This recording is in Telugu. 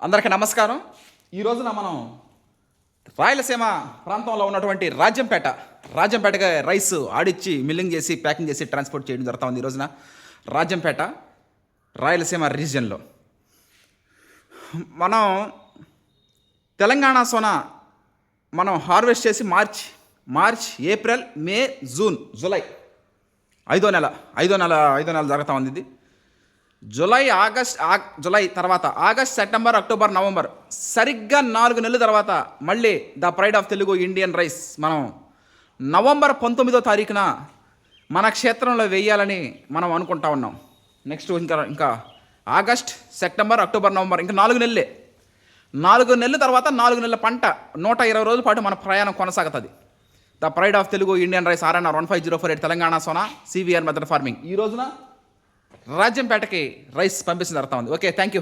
అందరికీ నమస్కారం. ఈ రోజున మనం రాయలసీమ ప్రాంతంలో ఉన్నటువంటి రాజ్యంపేటగా రైస్ ఆడిచ్చి మిల్లింగ్ చేసి ప్యాకింగ్ చేసి ట్రాన్స్పోర్ట్ చేయడం జరుగుతూ ఉంది. ఈ రోజున రాజ్యంపేట రాయలసీమ రీజియన్లో మనం తెలంగాణ సోనా మనం హార్వెస్ట్ చేసి March April May June July ఐదో నెల జరుగుతూ ఉంది. ఇది జూలై తర్వాత ఆగస్ట్ సెప్టెంబర్ అక్టోబర్ నవంబర్ సరిగ్గా 4 నెలల తర్వాత మళ్ళీ the pride of Telugu Indian rice మనం నవంబర్ 19వ తారీఖున మన క్షేత్రంలో వేయాలని మనం అనుకుంటా ఉన్నాం. నెక్స్ట్ ఇంకా ఆగస్ట్ సెప్టెంబర్ అక్టోబర్ నవంబర్ ఇంకా 4 నెలలే. 4 నెలల తర్వాత 4 నెలల పంట 120 రోజుల పాటు మన ప్రయాణం కొనసాగుతుంది. The pride of Telugu Indian rice RNR 15048 Telangana Sona CVR method farming ఈ రోజున రాజ్యంపేటకి రైస్ పంపించడం జరుగుతూ ఉంది. Okay, thank you.